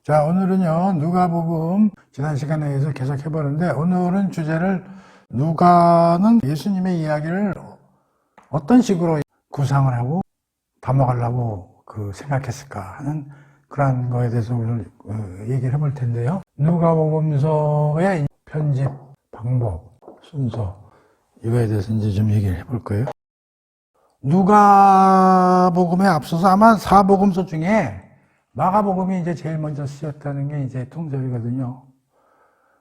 자, 오늘은요, 누가복음 지난 시간에 의해서 계속 해보는데, 오늘은 주제를 누가는 예수님의 이야기를 어떤 식으로 구상을 하고 담아가려고 생각했을까 하는 그런 거에 대해서 오늘 얘기를 해볼 텐데요. 누가복음서의 편집 방법, 순서, 이거에 대해서 이제 좀 얘기를 해볼 거예요. 누가복음에 앞서서 아마 사복음서 중에 마가복음이 이제 제일 먼저 쓰였다는 게 이제 통설이거든요.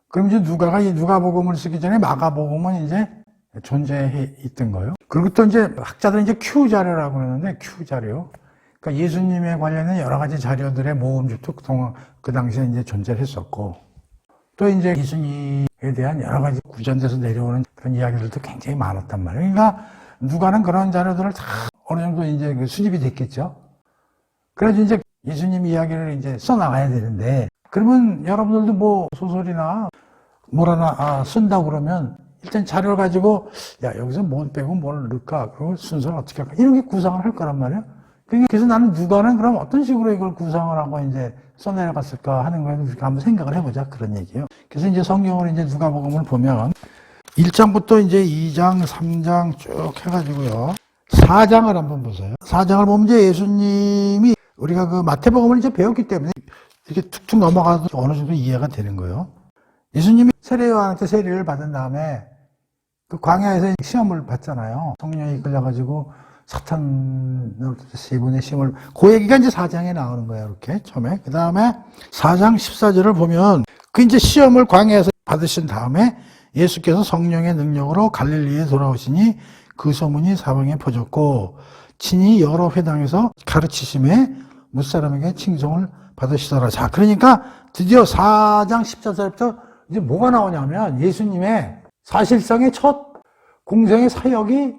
그럼 이제 누가가 이 누가복음을 쓰기 전에 마가복음은 이제 존재해 있던 거예요. 그리고 또 이제 학자들은 이제 Q 자료라고 그러는데 Q 자료. 그러니까 예수님에 관련된 여러 가지 자료들의 모음집도 그 당시에 이제 존재를 했었고, 또 이제 예수님에 대한 여러 가지 구전돼서 내려오는 그런 이야기들도 굉장히 많았단 말이에요. 그러니까 누가는 그런 자료들을 다 어느 정도 이제 수집이 됐겠죠. 그래서 이제 예수님 이야기를 이제 써나가야 되는데, 그러면 여러분들도 뭐 소설이나 뭐라나 쓴다고 그러면 일단 자료를 가지고 야, 여기서 뭘 빼고 뭘 넣을까? 그리고 순서를 어떻게 할까? 이런 게 구상을 할 거란 말이에요. 그래서 나는 누가는 그럼 어떤 식으로 이걸 구상을 하고 이제 써내려갔을까 하는 거에 우리가 한번 생각을 해보자. 그런 얘기예요. 그래서 이제 성경을 이제 누가복음을 보면 1장부터 이제 2장, 3장 쭉 해가지고요. 4장을 한번 보세요. 4장을 보면 이제 예수님이 우리가 마태복음을 이제 배웠기 때문에 이렇게 툭툭 넘어가도 어느 정도 이해가 되는 거예요. 예수님이 세례요한한테 세례를 받은 다음에 그 광야에서 시험을 받잖아요. 성령이 이끌려가지고 사탄을 세 번의 시험을, 그 얘기가 이제 4장에 나오는 거예요. 이렇게 처음에. 그 다음에 4장 14절을 보면 그 이제 시험을 광야에서 받으신 다음에 예수께서 성령의 능력으로 갈릴리에 돌아오시니 그 소문이 사방에 퍼졌고 친히 여러 회당에서 가르치심에 무사람에게 칭송을 받으시더라. 자, 그러니까 드디어 4장 14절부터 이제 뭐가 나오냐면 예수님의 사실상의 첫 공생의 사역이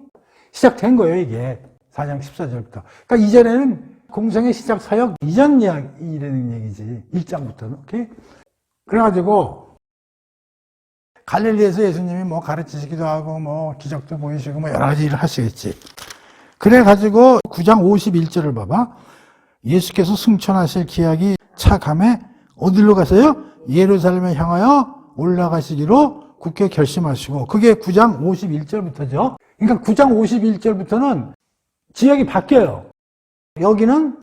시작된 거예요, 이게. 4장 14절부터. 그러니까 이전에는 공생의 시작 사역 이전 이야기라는 얘기지. 1장부터는. 오케이? 그래가지고 갈릴리에서 예수님이 뭐 가르치시기도 하고 뭐 기적도 보이시고 뭐 여러 가지 일을 하시겠지. 그래가지고 9장 51절을 봐봐. 예수께서 승천하실 기약이 차감해 어디로 가세요? 예루살렘에 향하여 올라가시기로 굳게 결심하시고, 그게 9장 51절부터죠. 그러니까 9장 51절부터는 지역이 바뀌어요. 여기는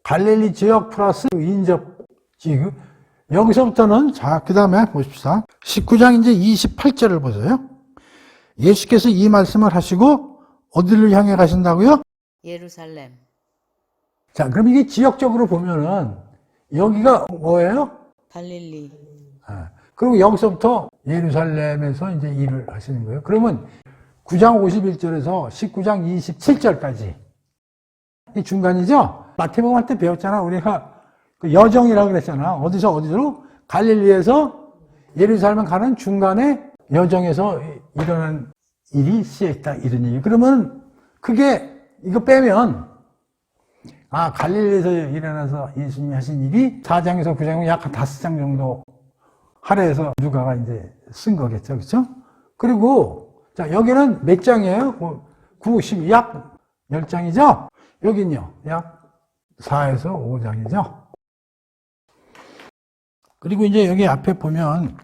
갈릴리 지역 플러스 인접 지역. 여기서부터는, 자, 그 다음에 보십시다. 19장 이제 28절을 보세요. 예수께서 이 말씀을 하시고 어디를 향해 가신다고요? 예루살렘. 자, 그럼 이게 지역적으로 보면은 여기가 뭐예요? 갈릴리. 그리고 여기서부터 예루살렘에서 이제 일을 하시는 거예요. 그러면 9장 51절에서 19장 27절까지 이 중간이죠? 마태복음 할 때 배웠잖아. 우리가 그 여정이라고 그랬잖아. 어디로? 갈릴리에서 예루살렘 가는 중간에 여정에서 일어난 일이 쓰여있다. 이런 얘기. 그러면 그게 이거 빼면 갈릴리에서 일어나서 예수님이 하신 일이 4장에서 9장이면 약 한 5장 정도 할애해서 누가가 이제 쓴 거겠죠. 그렇죠? 그리고 자, 여기는 몇 장이에요? 9, 10, 약 10장이죠? 여긴요. 약 4에서 5장이죠? 그리고 이제 여기 앞에 보면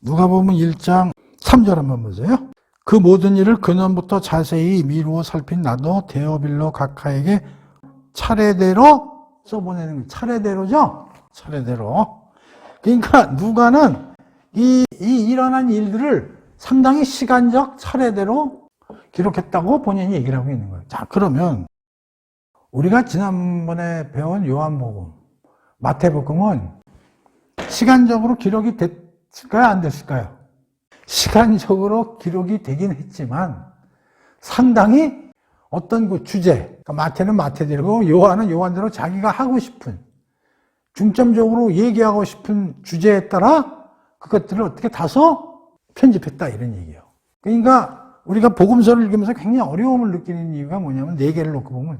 누가복음 1장 3절 한번 보세요. 그 모든 일을 근원부터 자세히 미루어 살핀 나도 데오빌로 각하에게 차례대로 써보내는 거예요. 차례대로죠? 차례대로. 그러니까 누가는 이 일어난 일들을 상당히 시간적 차례대로 기록했다고 본인이 얘기를 하고 있는 거예요. 자, 그러면 우리가 지난번에 배운 요한복음, 마태복음은 시간적으로 기록이 됐을까요? 안 됐을까요? 시간적으로 기록이 되긴 했지만 상당히 어떤 그 주제, 그러니까 마태는 마태대로, 요한은 요한대로 자기가 하고 싶은, 중점적으로 얘기하고 싶은 주제에 따라 그것들을 어떻게 다소 편집했다, 이런 얘기예요. 그러니까 우리가 복음서를 읽으면서 굉장히 어려움을 느끼는 이유가 뭐냐면 4개를 놓고 보면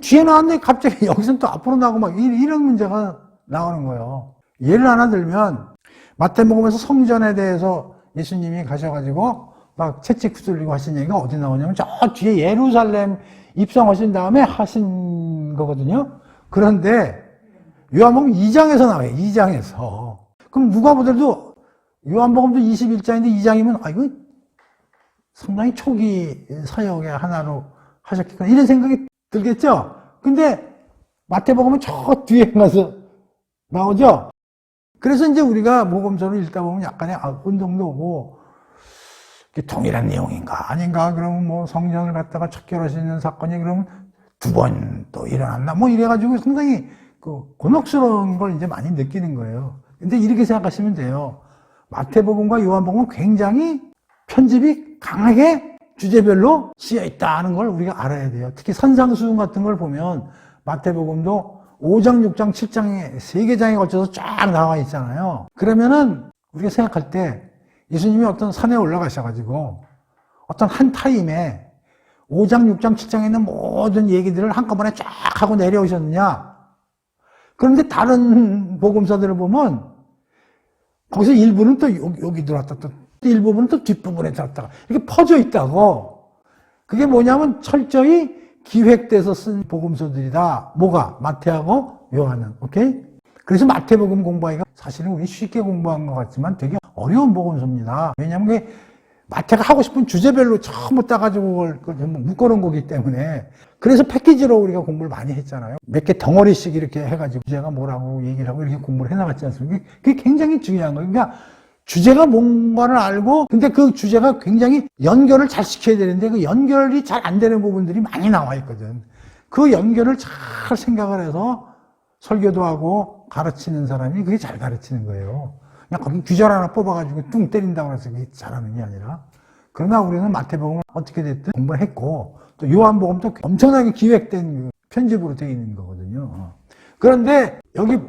뒤에 나왔는데 갑자기 여기서 또 앞으로 나오고 막 이런 문제가 나오는 거예요. 예를 하나 들면 마태복음에서 성전에 대해서 예수님이 가셔가지고 막 채찍 휘둘리고 하신 얘기가 어디 나오냐면 저 뒤에 예루살렘 입성하신 다음에 하신 거거든요. 그런데 요한복음 2장에서 나와요. 2장에서. 그럼 누가 보더라도 요한복음도 21장인데 2장이면 아 이거 상당히 초기 사역의 하나로 하셨겠구나 이런 생각이 들겠죠. 근데 마태복음은 저 뒤에 가서 나오죠. 그래서 이제 우리가 복음서를 읽다 보면 약간의 혼동도 오고 동일한 내용인가 아닌가 그러면 뭐 성전을 갖다가 척결할 수 있는 사건이 그러면 2번 또 일어났나 뭐 이래가지고 상당히 곤혹스러운 걸 이제 많이 느끼는 거예요. 근데 이렇게 생각하시면 돼요. 마태복음과 요한복음은 굉장히 편집이 강하게 주제별로 쓰여 있다는 걸 우리가 알아야 돼요. 특히 선상수훈 같은 걸 보면 마태복음도 5장, 6장, 7장에 3개 장에 걸쳐서 쫙 나와 있잖아요. 그러면은 우리가 생각할 때 예수님이 어떤 산에 올라가셔가지고 어떤 한 타임에 5장, 6장, 7장에 있는 모든 얘기들을 한꺼번에 쫙 하고 내려오셨느냐? 그런데 다른 복음서들을 보면 거기서 일부는 또 여기 들어왔다, 또 일부분은 또 뒷부분에 들어왔다가 이렇게 퍼져 있다고. 그게 뭐냐면 철저히 기획돼서 쓴 복음서들이다. 뭐가? 마태하고 요한은. 오케이? 그래서 마태복음 공부하기가 사실은 우리 쉽게 공부한 것 같지만 되게 어려운 복음서입니다. 왜냐하면 그게 마태가 하고 싶은 주제별로 전부 따가지고 그걸 묶어놓은 거기 때문에. 그래서 패키지로 우리가 공부를 많이 했잖아요. 몇 개 덩어리씩 이렇게 해가지고 주제가 뭐라고 얘기를 하고 이렇게 공부를 해나갔지 않습니까? 그게 굉장히 중요한 거예요. 그러니까 주제가 뭔가를 알고 근데 그 주제가 굉장히 연결을 잘 시켜야 되는데 그 연결이 잘 안 되는 부분들이 많이 나와 있거든. 그 연결을 잘 생각을 해서 설교도 하고 가르치는 사람이 그게 잘 가르치는 거예요. 그냥 거기 귀절 하나 뽑아가지고 뚱 때린다고 해서 그게 잘하는 게 아니라. 그러나 우리는 마태복음을 어떻게 됐든 공부를 했고 또 요한복음도 엄청나게 기획된 편집으로 되어 있는 거거든요. 그런데 여기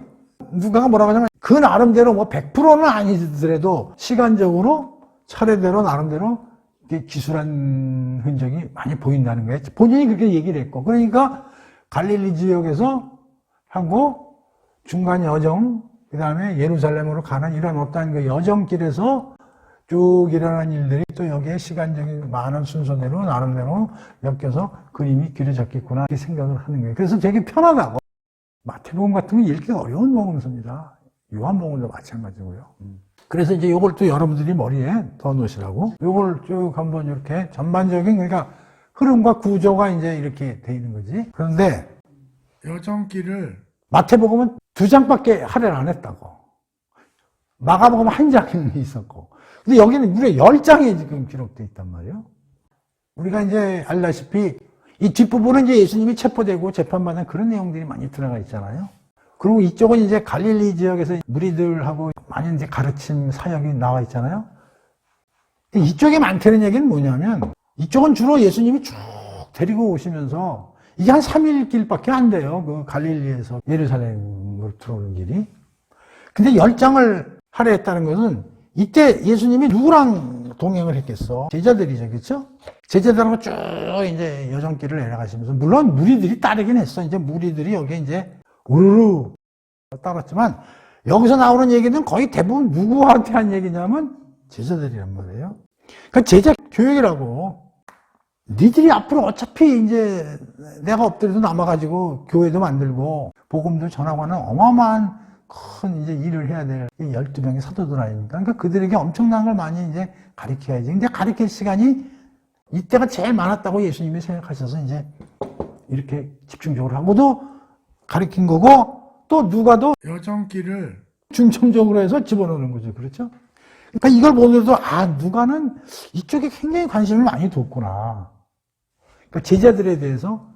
누가가 뭐라고 하냐면 그 나름대로 뭐 100%는 아니더라도 시간적으로 차례대로 나름대로 기술한 흔적이 많이 보인다는 거예요. 본인이 그렇게 얘기를 했고. 그러니까 갈릴리 지역에서 하고 중간 여정, 그 다음에 예루살렘으로 가는 이런 어떤 그 여정길에서 쭉 일어난 일들이 또 여기에 시간적인 많은 순서대로 나름대로 엮여서 그림이 그려졌겠구나 이렇게 생각을 하는 거예요. 그래서 되게 편하다고. 마태복음 같은 건 읽기 어려운 복음서입니다. 요한복음도 마찬가지고요. 그래서 이제 요걸 또 여러분들이 머리에 더 놓으시라고 요걸 쭉 한번 이렇게 전반적인 그러니까 흐름과 구조가 이제 이렇게 돼 있는 거지. 그런데 여정길을 마태복음은 2장밖에 할애를 안 했다고. 마가복음은 1장이 있었고. 근데 여기는 무려 10장이 지금 기록돼 있단 말이에요. 우리가 이제 알다시피 이 뒷부분은 이제 예수님이 체포되고 재판받는 그런 내용들이 많이 들어가 있잖아요. 그리고 이쪽은 이제 갈릴리 지역에서 무리들하고 많이 이제 가르침 사역이 나와 있잖아요. 이쪽에 많다는 얘기는 뭐냐면 이쪽은 주로 예수님이 쭉 데리고 오시면서 이게 한 3일 길밖에 안 돼요. 그 갈릴리에서 예루살렘으로 들어오는 길이. 근데 10장을 할애했다는 것은 이때 예수님이 누구랑 동행을 했겠어? 제자들이죠, 그렇죠? 제자들하고 쭉 이제 여정길을 내려가시면서 물론 무리들이 따르긴 했어. 이제 무리들이 여기에 이제 우르르 따랐지만 여기서 나오는 얘기는 거의 대부분 누구한테 한 얘기냐면 제자들이란 말이에요. 그러니까 제자 교육이라고. 니들이 앞으로 어차피 이제 내가 엎드려도 남아가지고 교회도 만들고 복음도 전하고 하는 어마어마한 큰 이제 일을 해야 될 12명의 사도들 아닙니까? 그러니까 그들에게 엄청난 걸 많이 이제 가르쳐야지. 근데 가르칠 시간이 이때가 제일 많았다고 예수님이 생각하셔서 이제 이렇게 집중적으로 하고도 가르친 거고 또 누가도 여정길을 중점적으로 해서 집어넣는 거죠. 그렇죠? 그러니까 이걸 보면서 아, 누가는 이쪽에 굉장히 관심을 많이 뒀구나. 그러니까 제자들에 대해서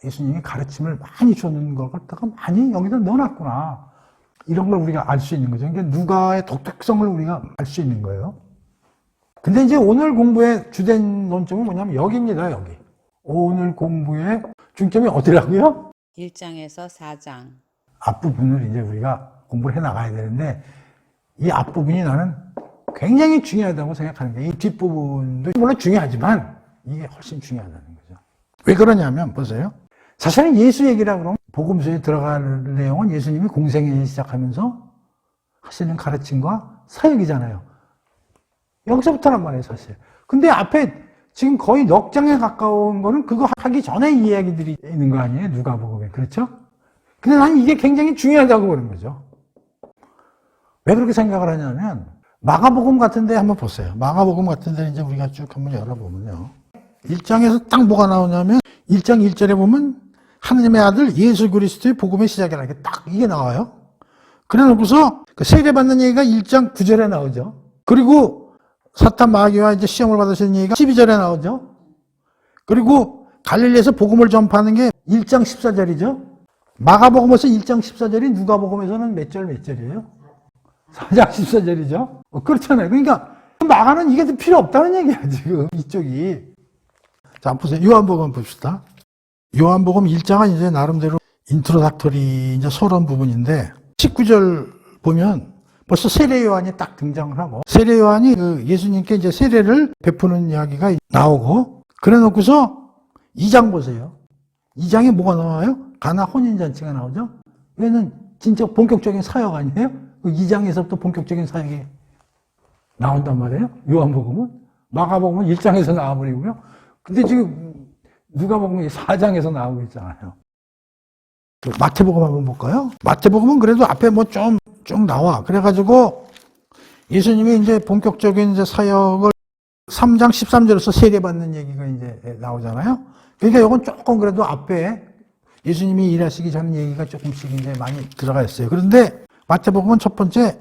예수님이 가르침을 많이 줬는 걸 갖다가 많이 여기다 넣어놨구나. 이런 걸 우리가 알 수 있는 거죠. 그러니까 누가의 독특성을 우리가 알 수 있는 거예요. 근데 이제 오늘 공부의 주된 논점은 뭐냐면 여기입니다, 여기. 오늘 공부의 중점이 어디라고요? 1장에서 4장. 앞부분을 이제 우리가 공부를 해 나가야 되는데 이 앞부분이 나는 굉장히 중요하다고 생각하는 거예요. 이 뒷부분도 물론 중요하지만 이게 훨씬 중요하다는 거죠. 왜 그러냐면 보세요. 사실은 예수 얘기라고 그러면 복음서에 들어갈 내용은 예수님이 공생애 시작하면서 하시는 가르침과 사역이잖아요. 여기서부터란 말이에요, 사실. 근데 앞에 지금 거의 넉 장에 가까운 거는 그거 하기 전에 이야기들이 있는 거 아니에요? 누가복음에. 그렇죠? 근데 나는 이게 굉장히 중요하다고 보는 거죠. 왜 그렇게 생각을 하냐면, 마가복음 같은 데 한번 보세요. 마가복음 같은 데 이제 우리가 쭉 한번 열어보면요. 1장에서 딱 뭐가 나오냐면, 1장 1절에 보면, 하느님의 아들 예수 그리스도의 복음의 시작이라는 게 딱 이게 나와요. 그래 놓고서, 그 세례받는 얘기가 1장 9절에 나오죠. 그리고 사탄 마귀와 이제 시험을 받으시는 얘기가 12절에 나오죠. 그리고 갈릴리에서 복음을 전파하는 게 1장 14절이죠. 마가복음에서 1장 14절이 누가복음에서는 몇 절이에요? 4장 14절이죠. 그렇잖아요. 그러니까 마가는 이게 필요 없다는 얘기야, 지금 이쪽이. 자, 보세요. 요한복음 봅시다. 요한복음 1장은 이제 나름대로 인트로닥터리 이제 서론 부분인데 19절 보면 벌써 세례 요한이 딱 등장을 하고 세례 요한이 그 예수님께 이제 세례를 베푸는 이야기가 나오고 그래 놓고서 2장 보세요. 2장에 뭐가 나와요? 가나 혼인잔치가 나오죠. 얘는 진짜 본격적인 사역 아니에요? 그 2장에서부터 본격적인 사역이 나온단 말이에요. 요한복음은. 마가복음은 1장에서 나와버리고요. 근데 지금 누가복음이 4장에서 나오고 있잖아요. 마태복음 한번 볼까요? 마태복음은 그래도 앞에 뭐 쭉 나와. 그래가지고 예수님이 이제 본격적인 이제 사역을 3장 13절에서 세례받는 얘기가 이제 나오잖아요. 그러니까 이건 조금 그래도 앞에 예수님이 일하시기 전 얘기가 조금씩 이제 많이 들어가 있어요. 그런데 마태복음은 첫 번째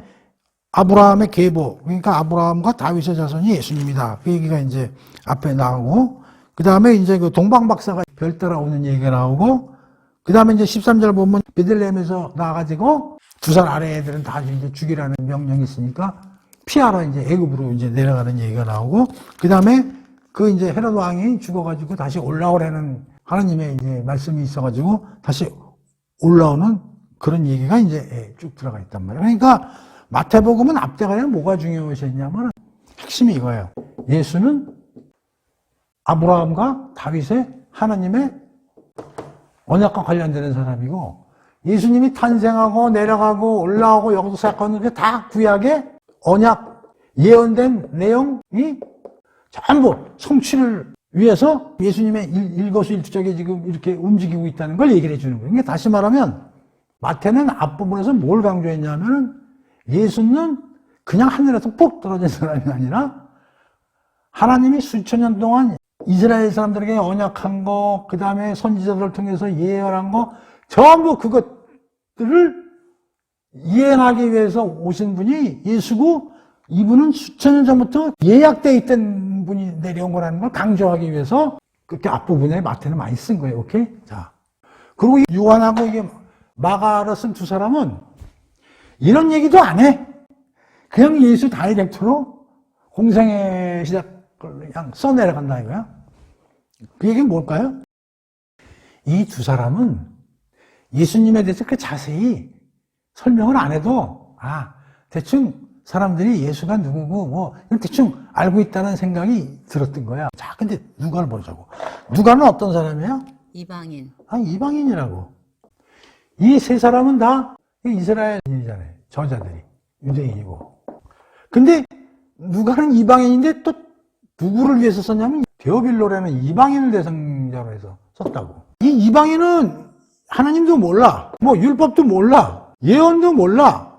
아브라함의 계보, 그러니까 아브라함과 다윗의 자손이 예수님이다. 그 얘기가 이제 앞에 나오고, 그 다음에 이제 그 동방박사가 별 따라오는 얘기가 나오고, 그 다음에 이제 13절 보면 베들레헴에서 나와가지고 2살 아래 애들은 다 이제 죽이라는 명령이 있으니까 피하러 이제 애굽으로 이제 내려가는 얘기가 나오고, 그 다음에 그 이제 헤롯 왕이 죽어가지고 다시 올라오라는 하나님의 이제 말씀이 있어가지고 다시 올라오는 그런 얘기가 이제 쭉 들어가 있단 말이에요. 그러니까 마태복음은 앞대가에 뭐가 중요하셨냐면 핵심이 이거예요. 예수는 아브라함과 다윗의 하나님의 언약과 관련되는 사람이고 예수님이 탄생하고 내려가고 올라오고 여기서 사건은 다 구약의 언약 예언된 내용이 전부 성취를 위해서 예수님의 일거수일투족에 지금 이렇게 움직이고 있다는 걸 얘기를 해주는 거예요. 그러니까 다시 말하면 마태는 앞부분에서 뭘 강조했냐면 예수는 그냥 하늘에서 푹 떨어진 사람이 아니라 하나님이 수천 년 동안 이스라엘 사람들에게 언약한 거, 그 다음에 선지자들을 통해서 예언한 거, 전부 그것들을 이행하기 위해서 오신 분이 예수고, 이분은 수천 년 전부터 예약되어 있던 분이 내려온 거라는 걸 강조하기 위해서 그렇게 앞부분에 마태는 많이 쓴 거예요. 오케이? 자. 그리고 요한하고 이게 마가를 쓴 두 사람은 이런 얘기도 안 해. 그냥 예수 다이렉트로 공생의 시작을 그냥 써내려간다 이거야. 그 얘기는 뭘까요? 이 두 사람은 예수님에 대해서 그 자세히 설명을 안 해도 대충 사람들이 예수가 누구고 뭐 대충 알고 있다는 생각이 들었던 거야. 자, 근데 누가를 보자고. 누가는 어떤 사람이에요? 이방인. 이방인이라고. 이 세 사람은 다 이스라엘인이잖아요. 저자들이. 유대인이고. 근데 누가는 이방인인데 또 누구를 위해서 썼냐면 데오빌로라는 이방인을 대상자로 해서 썼다고. 이 이방인은 하나님도 몰라. 뭐 율법도 몰라. 예언도 몰라.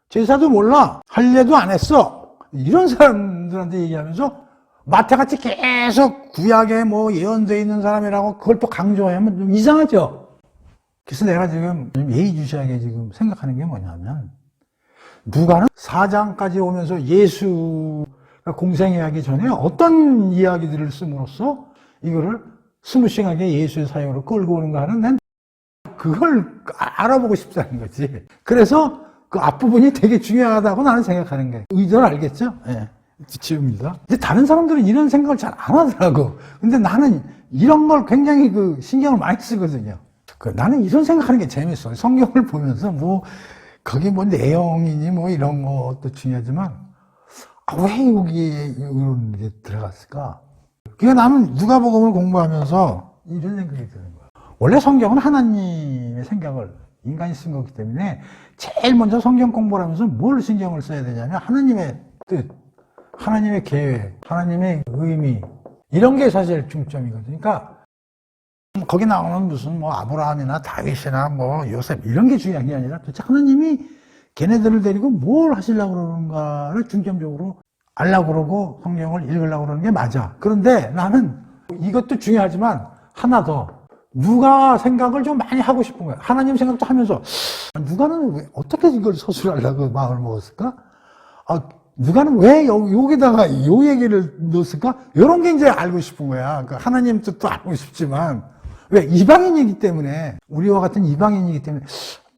제사도 몰라. 할례도 안 했어. 이런 사람들한테 얘기하면서 마태같이 계속 구약에 뭐 예언되어 있는 사람이라고 그걸 또 강조하면 좀 이상하죠. 그래서 내가 지금 예의주시하게 지금 생각하는 게 뭐냐면 누가는 4장까지 오면서 예수가 공생하기 전에 어떤 이야기들을 씀으로써 이거를 스무싱하게 예수의 사역으로 끌고 오는가 하는 난 그걸 알아보고 싶다는 거지. 그래서 그 앞부분이 되게 중요하다고 나는 생각하는 거예요. 의도를 알겠죠? 예. 지읍니다. 근데 다른 사람들은 이런 생각을 잘 안 하더라고. 근데 나는 이런 걸 굉장히 그 신경을 많이 쓰거든요. 나는 이런 생각하는 게 재밌어. 성경을 보면서 뭐, 거기 뭐 내용이니 뭐 이런 것도 중요하지만, 왜 여기에 이런 게 들어갔을까? 그러니까 나는 누가복음을 공부하면서 이런 생각이 드는 거야. 원래 성경은 하나님의 생각을 인간이 쓴 거기 때문에 제일 먼저 성경 공부를 하면서 뭘 신경을 써야 되냐면 하나님의 뜻, 하나님의 계획, 하나님의 의미 이런 게 사실 중점이거든요. 그러니까 거기 나오는 무슨 뭐 아브라함이나 다윗이나 뭐 요셉 이런 게 중요한 게 아니라 도대체 하나님이 걔네들을 데리고 뭘 하시려고 그러는가를 중점적으로 알려고 그러고 성경을 읽으려고 그러는 게 맞아. 그런데 나는 이것도 중요하지만 하나 더. 누가 생각을 좀 많이 하고 싶은 거야. 하나님 생각도 하면서 누가는 왜 어떻게 이걸 서술하려고 마음을 먹었을까? 누가는 왜 여기다가 요 얘기를 넣었을까? 이런 게 이제 알고 싶은 거야. 그러니까 하나님 뜻도 알고 싶지만 왜 이방인이기 때문에 우리와 같은 이방인이기 때문에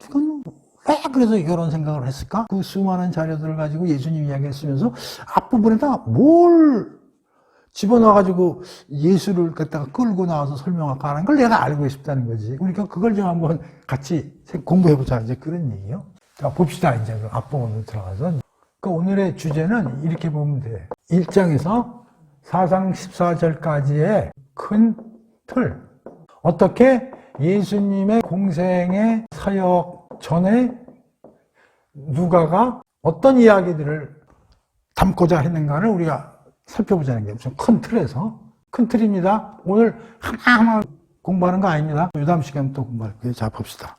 누가는 왜 그래서 이런 생각을 했을까? 그 수많은 자료들을 가지고 예수님 이야기를 쓰면서 앞부분에다 뭘 집어넣어가지고 예수를 갖다가 끌고 나와서 설명할까 하는 걸 내가 알고 싶다는 거지. 그러니까 그걸 좀 한번 같이 공부해보자. 이제 그런 얘기요. 자, 봅시다. 이제 그 앞부분으로 들어가서. 그 오늘의 주제는 이렇게 보면 돼. 1장에서 4장 14절까지의 큰 틀. 어떻게 예수님의 공생의 사역 전에 누가가 어떤 이야기들을 담고자 했는가를 우리가 살펴보자는 게 무슨 큰 틀에서 큰 틀입니다. 오늘 하나하나 공부하는 거 아닙니다. 그 다음 시간 또 공부할 거예요. 자, 봅시다.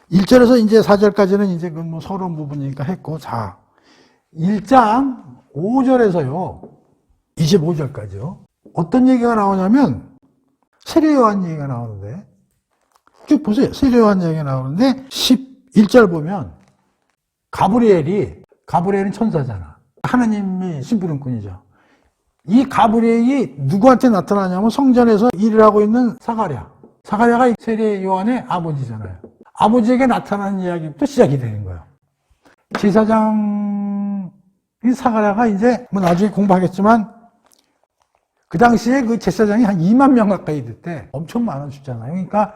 1절에서 이제 4절까지는 이제 그 뭐 서론 부분이니까 했고, 자, 1장 5절에서요, 25절까지요. 어떤 얘기가 나오냐면, 세례요한 얘기가 나오는데, 쭉 보세요. 세례요한 얘기가 나오는데, 11절 보면, 가브리엘은 천사잖아. 하나님의 심부름꾼이죠. 이 가브리엘이 누구한테 나타나냐면 성전에서 일을 하고 있는 사가랴가 세례 요한의 아버지잖아요. 아버지에게 나타나는 이야기부터 시작이 되는 거예요. 제사장 사가랴가 이제 뭐 나중에 공부하겠지만 그 당시에 그 제사장이 한 2만 명 가까이 됐대. 엄청 많은 숫자잖아요. 그러니까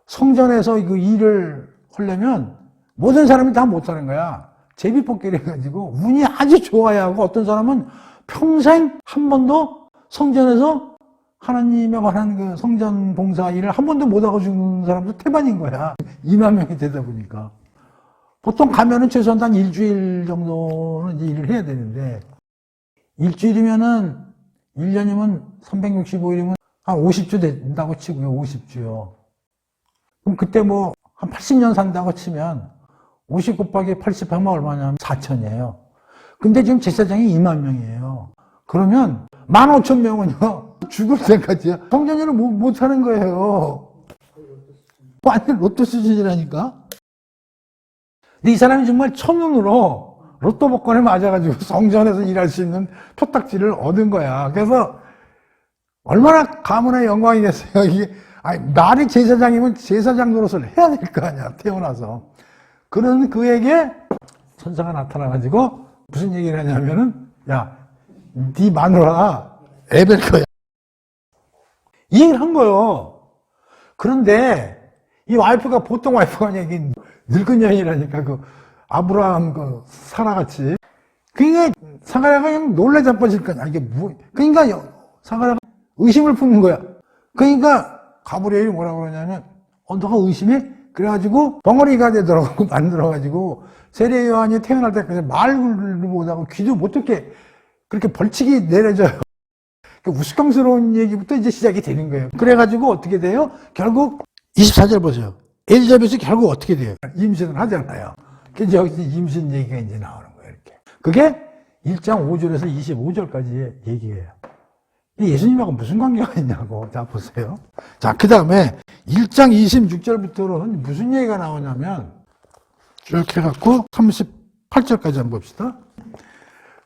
성전에서 그 일을 하려면 모든 사람이 다 못하는 거야. 제비뽑기를 해가지고 운이 아주 좋아야 하고 어떤 사람은 평생 한 번도 성전에서 하나님에 관한 그 성전 봉사 일을 한 번도 못하고 죽는 사람도 태반인 거야. 2만 명이 되다 보니까. 보통 가면은 최소한 한 일주일 정도는 이제 일을 해야 되는데, 일주일이면은, 1년이면 365일이면 한 50주 된다고 치고요, 50주요. 그럼 그때 뭐, 한 80년 산다고 치면, 50 곱하기 80 하면 얼마냐면 4천이에요. 근데 지금 제사장이 2만 명이에요. 그러면 15,000명은요, 죽을 때까지야. 성전일을 못 하는 거예요. 완전 로또 수준이라니까? 근데 이 사람이 정말 천운으로 로또 복권에 맞아가지고 성전에서 일할 수 있는 표딱지를 얻은 거야. 그래서 얼마나 가문의 영광이겠어요. 이게, 말이 제사장이면 제사장 노릇을 해야 될 거 아니야, 태어나서. 그런 그에게 천사가 나타나가지고 무슨 얘기를 하냐면은, 야, 네 마누라 애벨 거야. 이 얘기를 한 거예요. 그런데 이 와이프가 보통 와이프가 아니야. 이게 늙은 여인이라니까, 그 아브라함 그 사라같이. 그러니까 사가랴가 그냥 놀래 자빠질 거야. 이게 뭐, 그러니까 사가랴가 의심을 품는 거야. 그러니까 가브리엘이 뭐라고 그러냐면, 너가 의심해? 그래가지고 벙어리가 되더라고. 만들어가지고 세례 요한이 태어날 때까지 말을 못하고 귀도 못 듣게 그렇게 벌칙이 내려져요. 우스꽝스러운 얘기부터 이제 시작이 되는 거예요. 그래가지고 어떻게 돼요? 결국 24절 보세요. 엘리자벳이 결국 어떻게 돼요? 임신을 하잖아요. 그래서 여기서 임신 얘기가 이제 나오는 거예요. 이렇게. 그게 1장 5절에서 25절까지의 얘기예요. 예수님하고 무슨 관계가 있냐고. 자, 보세요. 자, 그 다음에 1장 26절부터는 무슨 얘기가 나오냐면, 쭉 해갖고 38절까지 한번 봅시다.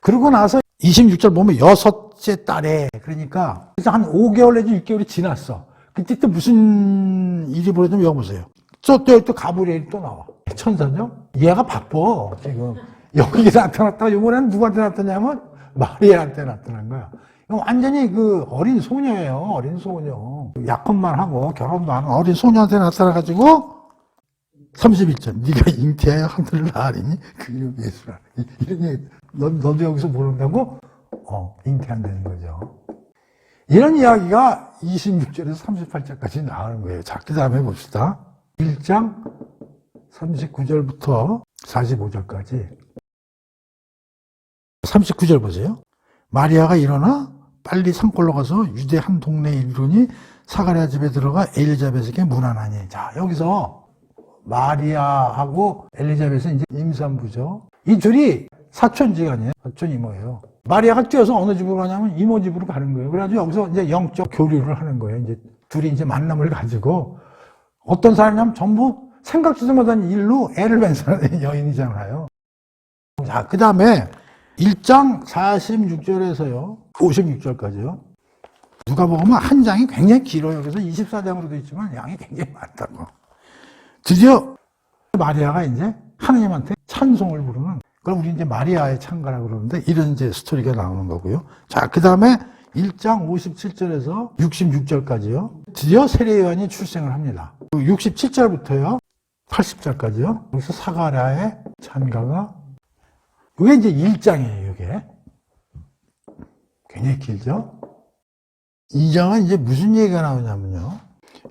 그러고 나서 26절 보면 여섯째 달에, 그러니까 한 5개월 내지 6개월이 지났어. 그때 또 무슨 일이 벌어지면 여기 보세요. 또 가브리엘이 또 나와. 천사죠? 얘가 바빠, 지금. 여기 나타났다가 이번에는 누구한테 나타나냐면 마리아한테 나타난 거야. 완전히 그 어린 소녀예요. 어린 소녀. 약혼만 하고 결혼도 안 하는 어린 소녀한테 나타나가지고 31절. 네가 잉태하여 하늘을 나으리니 그 이름 예수라. 이런 얘기. 너도 여기서 모른다고? 잉태한다는 거죠. 이런 이야기가 26절에서 38절까지 나오는 거예요. 자, 그 다음에 봅시다. 1장 39절부터 45절까지. 39절 보세요. 마리아가 일어나 빨리 산골로 가서 유대 한 동네에 이르니 사가랴 집에 들어가 엘리자벳에게 문안하니. 자, 여기서 마리아하고 엘리자벳은 이제 임산부죠. 이 둘이 사촌지간이에요. 사촌 이모예요. 마리아가 뛰어서 어느 집으로 가냐면 이모 집으로 가는 거예요. 그래가지고 여기서 이제 영적 교류를 하는 거예요. 이제 둘이 이제 만남을 가지고 어떤 사람이냐면 전부 생각지도 못한 일로 애를 뵌 여인이잖아요. 자, 그 다음에 1장 46절에서요, 56절까지요. 누가복음은 한 장이 굉장히 길어요. 그래서 24장으로 되어 있지만 양이 굉장히 많다고. 드디어 마리아가 이제 하느님한테 찬송을 부르는, 그걸 우리 이제 마리아의 찬가라고 그러는데 이런 이제 스토리가 나오는 거고요. 자, 그 다음에 1장 57절에서 66절까지요. 드디어 세례 요한이 출생을 합니다. 67절부터요, 80절까지요. 여기서 사가랴의 찬가가, 이게 이제 1장이에요, 이게. 굉장히 길죠? 2장은 이제 무슨 얘기가 나오냐면요.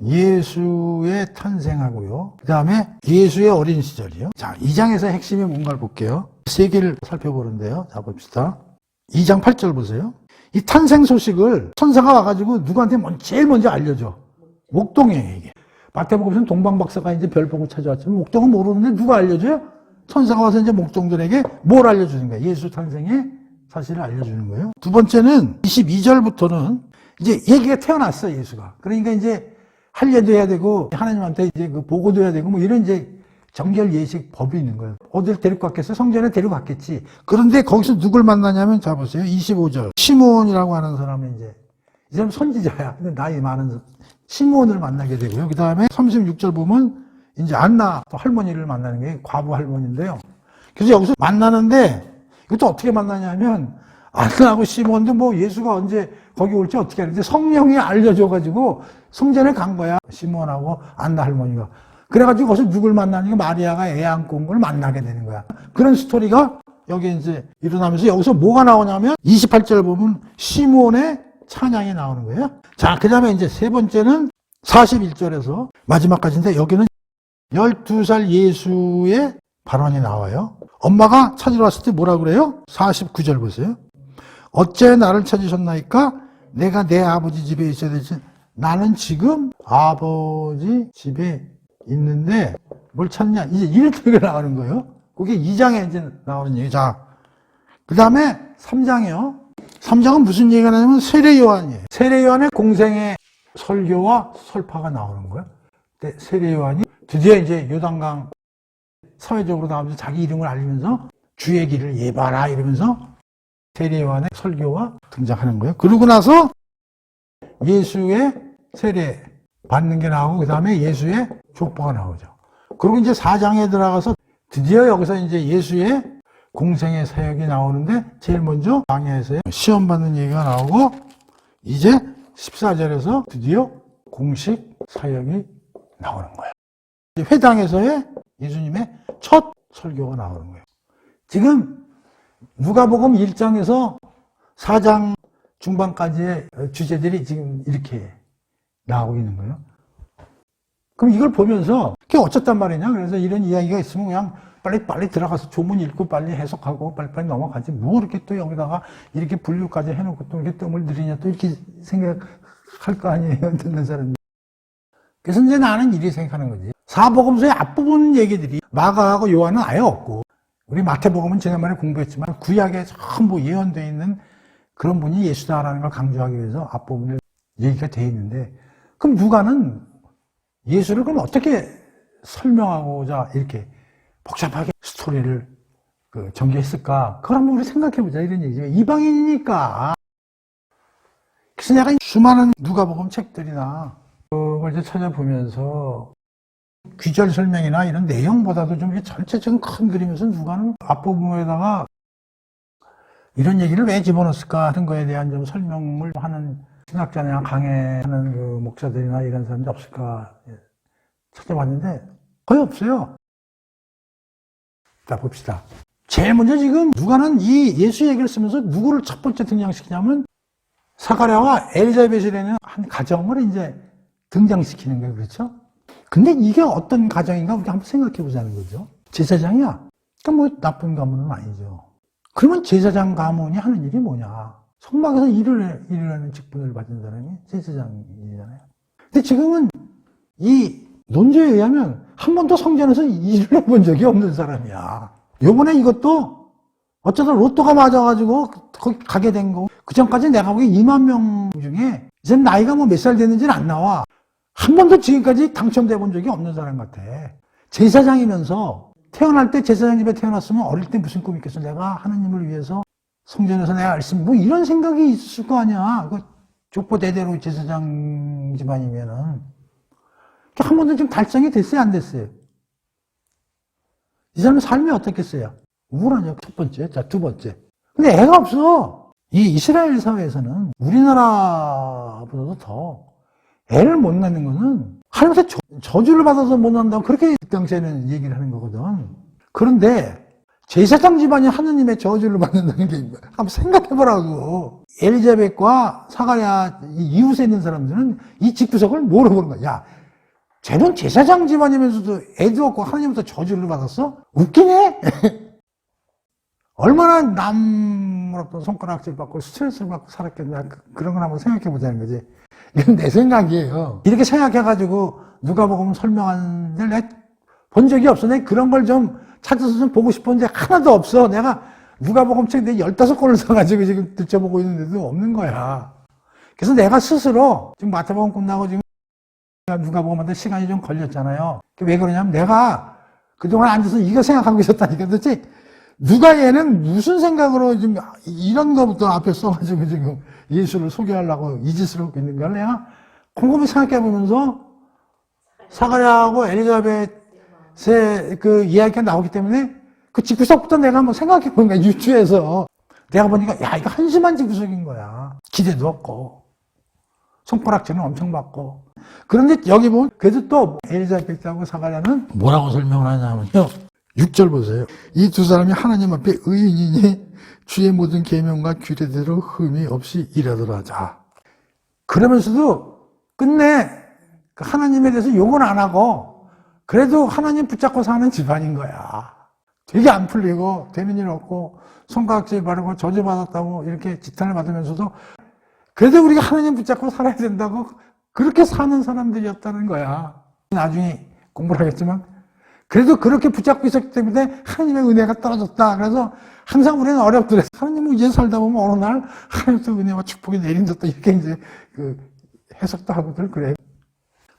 예수의 탄생하고요. 그 다음에 예수의 어린 시절이요. 자, 2장에서 핵심이 뭔가를 볼게요. 세 개를 살펴보는데요. 자, 봅시다. 2장 8절 보세요. 이 탄생 소식을 천사가 와가지고 누구한테 제일 먼저 알려줘. 목동이에요, 이게. 마태복음에서는 동방박사가 이제 별 보고 찾아왔지만 목동은 모르는데 누가 알려줘요? 천사가 와서 이제 목동들에게 뭘 알려주는 거예요? 예수 탄생의 사실을 알려주는 거예요. 두 번째는 22절부터는 이제 얘기가 태어났어요, 예수가. 그러니까 이제 할례도 해야 되고 하나님한테 이제 그 보고도 해야 되고 뭐 이런 이제 정결 예식 법이 있는 거예요. 어딜 데리고 갔겠어요? 성전에 데리고 갔겠지. 그런데 거기서 누굴 만나냐면, 자 보세요. 25절. 시므온이라고 하는 사람이 이제 이 사람 선지자야. 근데 나이 많은 시므온을 만나게 되고요. 그 다음에 36절 보면 이제 안나 할머니를 만나는 게 과부 할머니인데요. 그래서 여기서 만나는데 이것도 어떻게 만나냐면 안나하고 시므온도 뭐 예수가 언제 거기 올지 어떻게 하는데 성령이 알려줘가지고 성전에 간 거야. 시므온하고 안나 할머니가. 그래가지고 거기서 누굴 만나니까 마리아가 애 안고 온 걸 만나게 되는 거야. 그런 스토리가 여기 이제 일어나면서 여기서 뭐가 나오냐면 28절 보면 시므온의 찬양이 나오는 거예요. 자, 그 다음에 이제 세 번째는 41절에서 마지막까지인데 여기는 12살 예수의 발언이 나와요. 엄마가 찾으러 왔을 때 뭐라 그래요? 49절 보세요. 어째 나를 찾으셨나이까? 내가 내 아버지 집에 있어야 되지. 나는 지금 아버지 집에 있는데 뭘 찾냐? 이제 이런 얘기가 나오는 거예요. 그게 2장에 이제 나오는 얘기. 자, 그 다음에 3장이요. 3장은 무슨 얘기가 나냐면 세례 요한이에요. 세례 요한의 공생의 설교와 설파가 나오는 거예요. 근데 세례 요한이 드디어 이제 요단강 사회적으로 나오면서 자기 이름을 알리면서 주의 길을 예봐라 이러면서 세례 요한의 설교와 등장하는 거예요. 그러고 나서 예수의 세례 받는 게 나오고 그 다음에 예수의 족보가 나오죠. 그리고 이제 4장에 들어가서 드디어 여기서 이제 예수의 공생의 사역이 나오는데 제일 먼저 광야에서 시험 받는 얘기가 나오고 이제 14절에서 드디어 공식 사역이 나오는 거예요. 회당에서의 예수님의 첫 설교가 나오는 거예요. 지금 누가복음 1장에서 4장 중반까지의 주제들이 지금 이렇게 나오고 있는 거예요. 그럼 이걸 보면서 그게 어쩌단 말이냐? 그래서 이런 이야기가 있으면 그냥 빨리 들어가서 조문 읽고 빨리 해석하고 빨리 넘어가지. 뭐 이렇게 또 여기다가 이렇게 분류까지 해놓고 또 이렇게 뜸을 들이냐 또 이렇게 생각할 거 아니에요. 듣는 사람이. 그래서 이제 나는 이렇게 생각하는 거지. 사복음서의 앞부분 얘기들이 마가하고 요한은 아예 없고 우리 마태복음은 지난번에 공부했지만 구약에 전부 예언되어 있는 그런 분이 예수다라는 걸 강조하기 위해서 앞부분에 얘기가 되어 있는데 그럼 누가는 예수를 그럼 어떻게 설명하고자 이렇게 복잡하게 스토리를 전개했을까? 그걸 한번 우리 생각해보자 이런 얘기죠. 이방인이니까. 그래서 내가 수많은 누가복음 책들이나 그걸 이제 찾아보면서 귀절 설명이나 이런 내용보다도 좀 전체적인 큰 그림에서 누가는 앞부분에다가 이런 얘기를 왜 집어넣었을까 하는 거에 대한 좀 설명을 하는 신학자나 강해하는 그 목사들이나 이런 사람들이 없을까 찾아봤는데 거의 없어요. 자, 봅시다. 제일 먼저 지금 누가는 이 예수 얘기를 쓰면서 누구를 첫 번째 등장시키냐면 사가랴와 엘리자벳이라는 한 가정을 이제 등장시키는 거예요. 그렇죠? 근데 이게 어떤 가정인가 우리가 한번 생각해 보자는 거죠. 제사장이야. 그러니까 뭐 나쁜 가문은 아니죠. 그러면 제사장 가문이 하는 일이 뭐냐? 성막에서 일을 하는 직분을 받은 사람이 제사장이잖아요. 근데 지금은 이 논조에 의하면 한 번도 성전에서 일을 해본 적이 없는 사람이야. 요번에 이것도 어쩌다 로또가 맞아가지고 거기 가게 된 거고, 그 전까지 내가 보기에 2만 명 중에 이제 나이가 뭐 몇 살 됐는지는 안 나와. 한 번도 지금까지 당첨돼 본 적이 없는 사람 같아. 제사장이면서 태어날 때 제사장 집에 태어났으면 어릴 때 무슨 꿈이 있겠어. 내가 하나님을 위해서 성전에서 내가 열심히 뭐 이런 생각이 있을 거 아니야. 그 족보 대대로 제사장 집안이면은 한 번도 좀 달성이 됐어요, 안 됐어요? 이 사람 삶이 어떻겠어요? 우울하냐, 첫 번째. 자, 두 번째. 근데 애가 없어. 이 이스라엘 사회에서는 우리나라보다도 더 애를 못 낳는 거는 하나님한테 저주를 받아서 못 낳는다고 그렇게 그 당시에는 얘기를 하는 거거든. 그런데 제사장 집안이 하느님의 저주를 받는다는 게 한번 생각해보라고. 엘리자벳과 사가랴 이웃에 있는 사람들은 이 집구석을 뭐로 보는 거야. 야, 쟤는 제사장 집안이면서도 애도 없고 하나님부터 저주를 받았어? 웃기네? 얼마나 남으로부터 손가락질 받고 스트레스를 받고 살았겠나. 그런 걸 한번 생각해 보자는 거지. 이건 내 생각이에요. 이렇게 생각해가지고 누가복음 설명하는데 내가 본 적이 없어. 내가 그런 걸 좀 찾아서 좀 보고 싶은데 하나도 없어. 내가 누가복음 책 15권을 사가지고 지금 들춰보고 있는데도 없는 거야. 그래서 내가 스스로 지금 마태복음 끝나고 지금 누가복음한테 시간이 좀 걸렸잖아요. 왜 그러냐면 내가 그동안 앉아서 이거 생각하고 있었다니까. 도대체 누가 얘는 무슨 생각으로 지금 이런 거부터 앞에 써가지고 지금 예수를 소개하려고 이 짓을 하고 있는 걸 내가 곰곰이 생각해보면서 사가랴하고 엘리자벳의 그 이야기가 나오기 때문에 그 집구석부터 내가 한번 생각해보는 거야. 유추해서 내가 보니까 야, 이거 한심한 집구석인 거야. 기대도 없고 손가락질은 엄청 받고. 그런데 여기 보면 그래도 또 엘리자벳하고 사가랴는 뭐라고 설명을 하냐면요, 6절 보세요. 이 두 사람이 하나님 앞에 의인이니 주의 모든 계명과 규례대로 흠이 없이 일하더라. 자, 그러면서도 끝내 하나님에 대해서 욕은 안 하고 그래도 하나님 붙잡고 사는 집안인 거야. 되게 안 풀리고 되는 일 없고 손가락질 바르고 저주받았다고 이렇게 지탄을 받으면서도 그래도 우리가 하나님 붙잡고 살아야 된다고 그렇게 사는 사람들이었다는 거야. 나중에 공부를 하겠지만 그래도 그렇게 붙잡고 있었기 때문에 하나님의 은혜가 떨어졌다. 그래서 항상 우리는 어렵더래. 하나님은 이제 살다 보면 어느 날 하나님의 은혜와 축복이 내린다. 이렇게 이제 그 해석도 하고들 그래.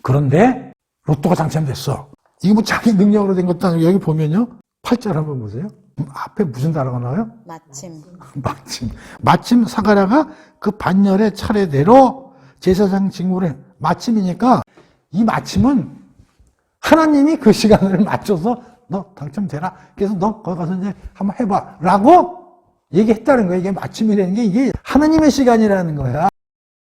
그런데 로또가 당첨됐어. 이게 뭐 자기 능력으로 된 것도 아니고 여기 보면요. 8절 한번 보세요. 앞에 무슨 단어가 나와요? 마침. 마침 사가랴가 그 반열의 차례대로 제사장 직무를 마침이니까 이 마침은 하나님이 그 시간을 맞춰서 너 당첨되라. 그래서 너 거기 가서 이제 한번 해봐. 라고 얘기했다는 거야. 이게 마침이라는 게 이게 하나님의 시간이라는 거야.